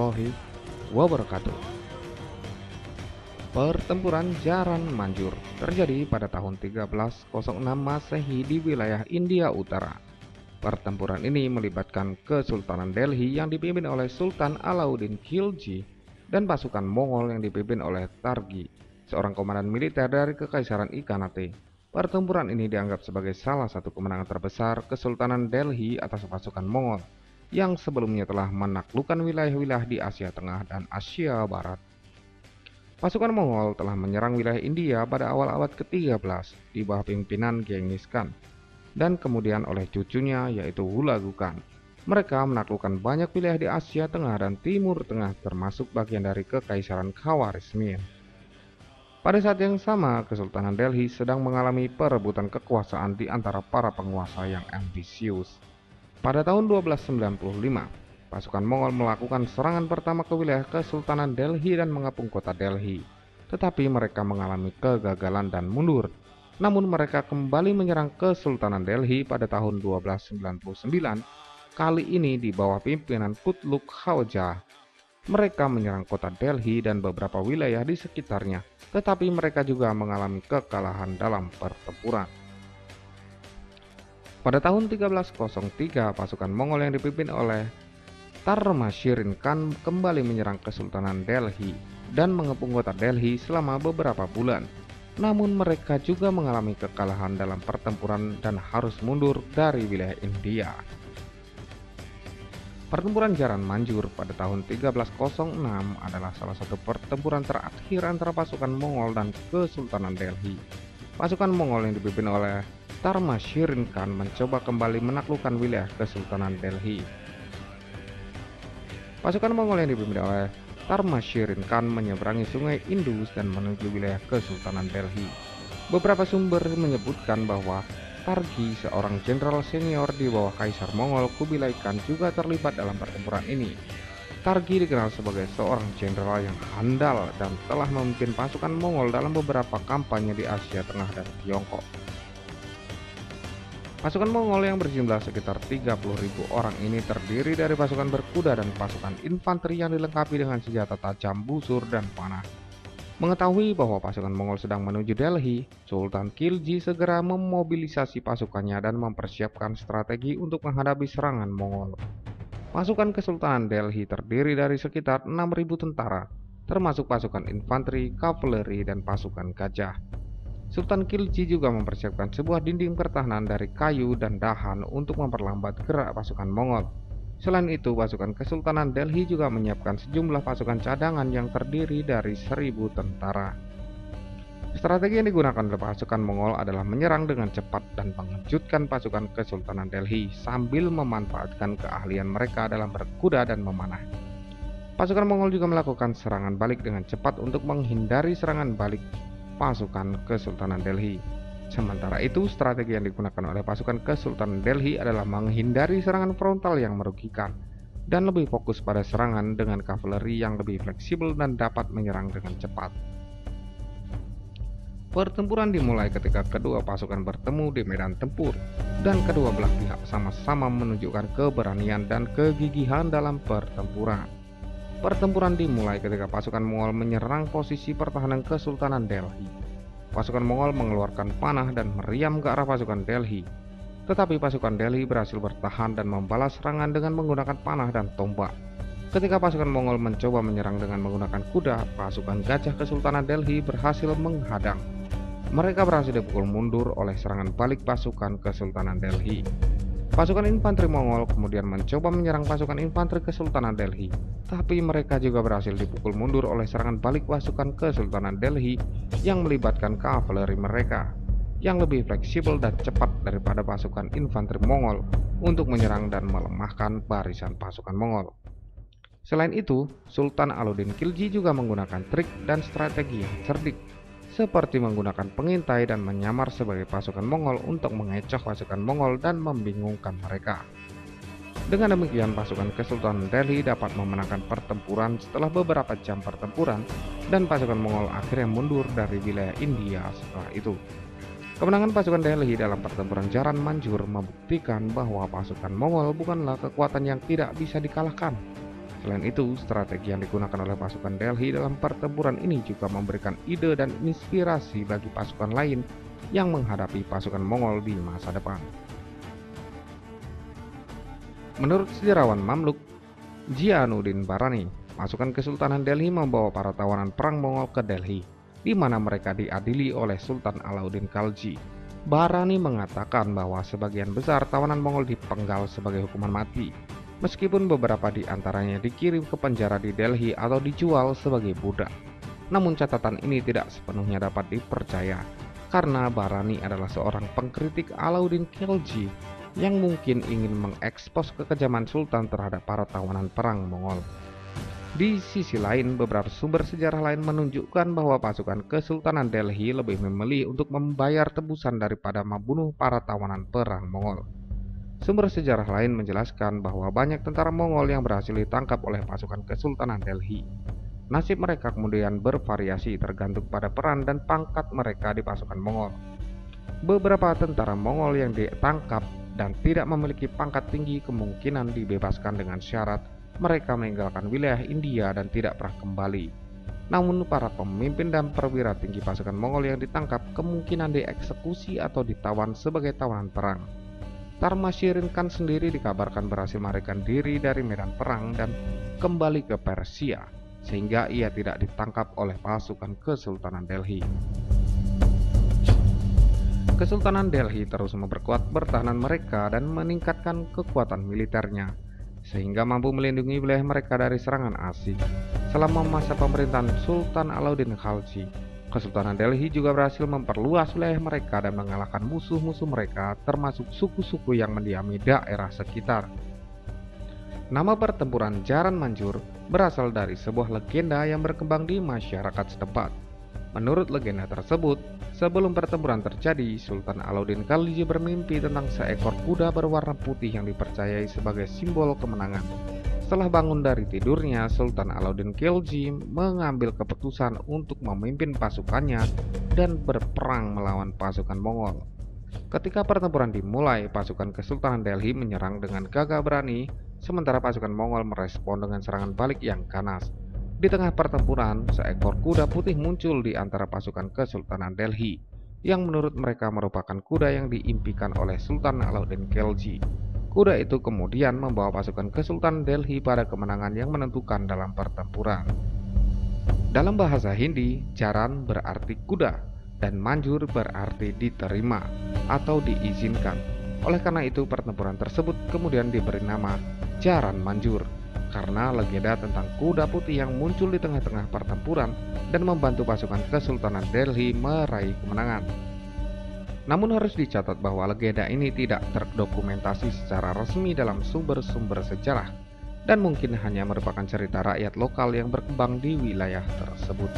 warahmatullahi wabarakatuh. Pertempuran Jaran Manjur terjadi pada tahun 1306 Masehi di wilayah India Utara. Pertempuran ini melibatkan Kesultanan Delhi yang dipimpin oleh Sultan Alauddin Khilji dan pasukan Mongol yang dipimpin oleh Targi, seorang komandan militer dari Kekaisaran Ikhanate. Pertempuran ini dianggap sebagai salah satu kemenangan terbesar Kesultanan Delhi atas pasukan Mongol yang sebelumnya telah menaklukkan wilayah-wilayah di Asia Tengah dan Asia Barat. Pasukan Mongol telah menyerang wilayah India pada awal abad ke-13 di bawah pimpinan Genghis Khan dan kemudian oleh cucunya yaitu Hulagu Khan. Mereka menaklukkan banyak wilayah di Asia Tengah dan Timur Tengah termasuk bagian dari Kekaisaran Khawarizmia. Pada saat yang sama, Kesultanan Delhi sedang mengalami perebutan kekuasaan di antara para penguasa yang ambisius. Pada tahun 1295, pasukan Mongol melakukan serangan pertama ke wilayah Kesultanan Delhi dan mengepung kota Delhi. Tetapi mereka mengalami kegagalan dan mundur. Namun mereka kembali menyerang Kesultanan Delhi pada tahun 1299, kali ini di bawah pimpinan Kutluk Khawaja. Mereka menyerang kota Delhi dan beberapa wilayah di sekitarnya, tetapi mereka juga mengalami kekalahan dalam pertempuran. Pada tahun 1303, pasukan Mongol yang dipimpin oleh Tarmashirin Khan kembali menyerang Kesultanan Delhi dan mengepung kota Delhi selama beberapa bulan. Namun mereka juga mengalami kekalahan dalam pertempuran dan harus mundur dari wilayah India. Pertempuran Jaran Manjur pada tahun 1306 adalah salah satu pertempuran terakhir antara pasukan Mongol dan Kesultanan Delhi. Pasukan Mongol yang dipimpin oleh Tarmashirin Khan mencoba kembali menaklukkan wilayah Kesultanan Delhi. Pasukan Mongol yang dipimpin oleh Tarmashirin Khan menyeberangi sungai Indus dan menuju wilayah Kesultanan Delhi. Beberapa sumber menyebutkan bahwa Targi, seorang jenderal senior di bawah Kaisar Mongol Kubilai Khan, juga terlibat dalam pertempuran ini. Targi dikenal sebagai seorang jenderal yang handal dan telah memimpin pasukan Mongol dalam beberapa kampanye di Asia Tengah dan Tiongkok. Pasukan Mongol yang berjumlah sekitar 30.000 orang ini terdiri dari pasukan berkuda dan pasukan infanteri yang dilengkapi dengan senjata tajam, busur, dan panah. Mengetahui bahwa pasukan Mongol sedang menuju Delhi, Sultan Khilji segera memobilisasi pasukannya dan mempersiapkan strategi untuk menghadapi serangan Mongol. Pasukan Kesultanan Delhi terdiri dari sekitar 6.000 tentara, termasuk pasukan infanteri, kavaleri, dan pasukan gajah. Sultan Khilji juga mempersiapkan sebuah dinding pertahanan dari kayu dan dahan untuk memperlambat gerak pasukan Mongol. Selain itu, pasukan Kesultanan Delhi juga menyiapkan sejumlah pasukan cadangan yang terdiri dari 1.000 tentara. Strategi yang digunakan oleh pasukan Mongol adalah menyerang dengan cepat dan mengejutkan pasukan Kesultanan Delhi sambil memanfaatkan keahlian mereka dalam berkuda dan memanah. Pasukan Mongol juga melakukan serangan balik dengan cepat untuk menghindari serangan balik pasukan Kesultanan Delhi. Sementara itu, strategi yang digunakan oleh pasukan Kesultanan Delhi adalah menghindari serangan frontal yang merugikan dan lebih fokus pada serangan dengan kavaleri yang lebih fleksibel dan dapat menyerang dengan cepat. Pertempuran dimulai ketika kedua pasukan bertemu di medan tempur dan kedua belah pihak sama-sama menunjukkan keberanian dan kegigihan dalam pertempuran. Pertempuran dimulai ketika pasukan Mongol menyerang posisi pertahanan Kesultanan Delhi. Pasukan Mongol mengeluarkan panah dan meriam ke arah pasukan Delhi. Tetapi pasukan Delhi berhasil bertahan dan membalas serangan dengan menggunakan panah dan tombak. Ketika pasukan Mongol mencoba menyerang dengan menggunakan kuda, pasukan gajah Kesultanan Delhi berhasil menghadang. Mereka berhasil dipukul mundur oleh serangan balik pasukan Kesultanan Delhi. Pasukan infanteri Mongol kemudian mencoba menyerang pasukan infanteri Kesultanan Delhi, tapi mereka juga berhasil dipukul mundur oleh serangan balik pasukan Kesultanan Delhi yang melibatkan kavaleri mereka, yang lebih fleksibel dan cepat daripada pasukan infanteri Mongol untuk menyerang dan melemahkan barisan pasukan Mongol. Selain itu, Sultan Alauddin Khilji juga menggunakan trik dan strategi yang cerdik, seperti menggunakan pengintai dan menyamar sebagai pasukan Mongol untuk mengecoh pasukan Mongol dan membingungkan mereka. Dengan demikian, pasukan Kesultanan Delhi dapat memenangkan pertempuran setelah beberapa jam pertempuran dan pasukan Mongol akhirnya mundur dari wilayah India setelah itu. Kemenangan pasukan Delhi dalam pertempuran Jaran Manjur membuktikan bahwa pasukan Mongol bukanlah kekuatan yang tidak bisa dikalahkan. Selain itu, strategi yang digunakan oleh pasukan Delhi dalam pertempuran ini juga memberikan ide dan inspirasi bagi pasukan lain yang menghadapi pasukan Mongol di masa depan. Menurut sejarawan Mamluk, Jainuddin Barani, pasukan Kesultanan Delhi membawa para tawanan perang Mongol ke Delhi, di mana mereka diadili oleh Sultan Alauddin Khalji. Barani mengatakan bahwa sebagian besar tawanan Mongol dipenggal sebagai hukuman mati, meskipun beberapa di antaranya dikirim ke penjara di Delhi atau dijual sebagai budak. Namun catatan ini tidak sepenuhnya dapat dipercaya, karena Barani adalah seorang pengkritik Alauddin Khalji yang mungkin ingin mengekspos kekejaman Sultan terhadap para tawanan perang Mongol. Di sisi lain, beberapa sumber sejarah lain menunjukkan bahwa pasukan Kesultanan Delhi lebih memilih untuk membayar tebusan daripada membunuh para tawanan perang Mongol. Sumber sejarah lain menjelaskan bahwa banyak tentara Mongol yang berhasil ditangkap oleh pasukan Kesultanan Delhi. Nasib mereka kemudian bervariasi tergantung pada peran dan pangkat mereka di pasukan Mongol. Beberapa tentara Mongol yang ditangkap dan tidak memiliki pangkat tinggi kemungkinan dibebaskan dengan syarat mereka meninggalkan wilayah India dan tidak pernah kembali. Namun para pemimpin dan perwira tinggi pasukan Mongol yang ditangkap kemungkinan dieksekusi atau ditawan sebagai tawanan perang. Tarmashirin Khan sendiri dikabarkan berhasil melarikan diri dari medan perang dan kembali ke Persia, sehingga ia tidak ditangkap oleh pasukan Kesultanan Delhi. Kesultanan Delhi terus memperkuat pertahanan mereka dan meningkatkan kekuatan militernya, sehingga mampu melindungi wilayah mereka dari serangan asing. Selama masa pemerintahan Sultan Alauddin Khalji, Kesultanan Delhi juga berhasil memperluas wilayah mereka dan mengalahkan musuh-musuh mereka, termasuk suku-suku yang mendiami daerah sekitar. Nama pertempuran Jaran Manjur berasal dari sebuah legenda yang berkembang di masyarakat setempat. Menurut legenda tersebut, sebelum pertempuran terjadi, Sultan Alauddin Khalji bermimpi tentang seekor kuda berwarna putih yang dipercayai sebagai simbol kemenangan. Setelah bangun dari tidurnya, Sultan Alauddin Khalji mengambil keputusan untuk memimpin pasukannya dan berperang melawan pasukan Mongol. Ketika pertempuran dimulai, pasukan Kesultanan Delhi menyerang dengan gagah berani, sementara pasukan Mongol merespon dengan serangan balik yang ganas. Di tengah pertempuran, seekor kuda putih muncul di antara pasukan Kesultanan Delhi, yang menurut mereka merupakan kuda yang diimpikan oleh Sultan Alauddin Khalji. Kuda itu kemudian membawa pasukan Kesultanan Delhi pada kemenangan yang menentukan dalam pertempuran. Dalam bahasa Hindi, Jaran berarti kuda, dan Manjur berarti diterima atau diizinkan. Oleh karena itu, pertempuran tersebut kemudian diberi nama Jaran Manjur, karena legenda tentang kuda putih yang muncul di tengah-tengah pertempuran dan membantu pasukan Kesultanan Delhi meraih kemenangan. Namun harus dicatat bahwa legenda ini tidak terdokumentasi secara resmi dalam sumber-sumber sejarah dan mungkin hanya merupakan cerita rakyat lokal yang berkembang di wilayah tersebut.